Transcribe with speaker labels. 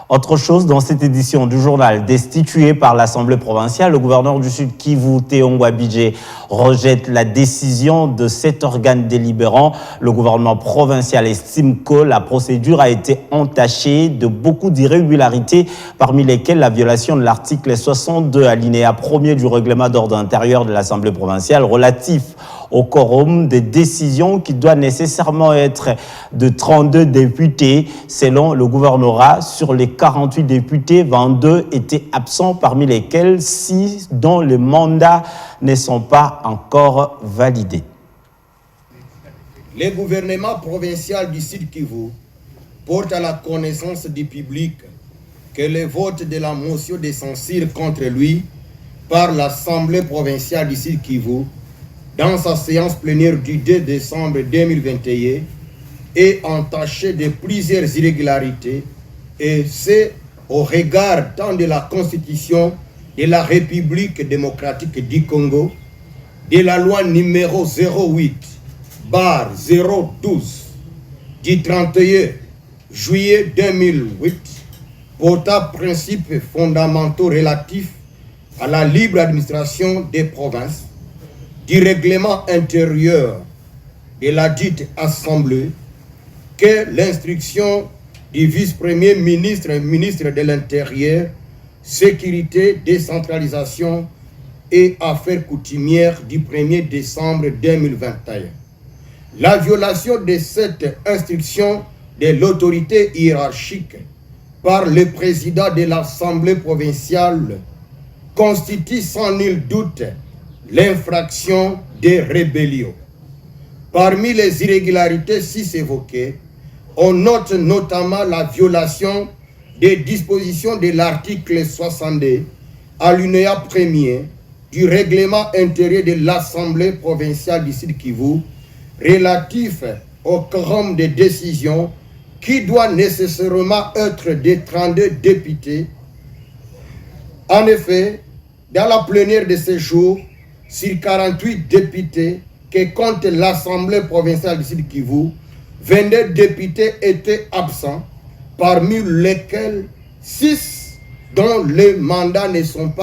Speaker 1: Autre chose, dans cette édition du journal destitué par l'Assemblée provinciale, le gouverneur du Sud Kivu, Théongwa Bidje, rejette la décision de cet organe délibérant. Le gouvernement provincial estime que la procédure a été entachée de beaucoup d'irrégularités, parmi lesquelles la violation de l'article 62 alinéa 1er du règlement d'ordre intérieur de l'Assemblée provinciale relatif au quorum des décisions qui doit nécessairement être de 32 députés. Selon le gouvernorat, sur les 48 députés, 22 étaient absents, parmi lesquels 6 dont les mandats ne sont pas encore validés.
Speaker 2: Le gouvernement provincial du Sud Kivu porte à la connaissance du public que le vote de la motion de censure contre lui par l'Assemblée provinciale du Sud Kivu dans sa séance plénière du 2 décembre 2021 est entaché de plusieurs irrégularités, et c'est au regard tant de la Constitution de la République démocratique du Congo, de la loi numéro 08/012 du 31 juillet 2008 portant principes fondamentaux relatifs à la libre administration des provinces, du règlement intérieur de la dite Assemblée, que l'instruction du vice-premier ministre et ministre de l'Intérieur, Sécurité, Décentralisation et Affaires coutumières du 1er décembre 2021. La violation de cette instruction de l'autorité hiérarchique par le président de l'Assemblée provinciale constitue sans nul doute l'infraction des rébellions. Parmi les irrégularités ci-évoquées, on note notamment la violation des dispositions de l'article 62, alinéa 1er du règlement intérieur de l'Assemblée provinciale du Sud Kivu, relatif au quorum de décision qui doit nécessairement être de 32 députés. En effet, dans la plénière de ce jour, sur 48 députés que compte l'Assemblée provinciale du Sud Kivu, 22 députés étaient absents, parmi lesquels 6 dont les mandats ne sont pas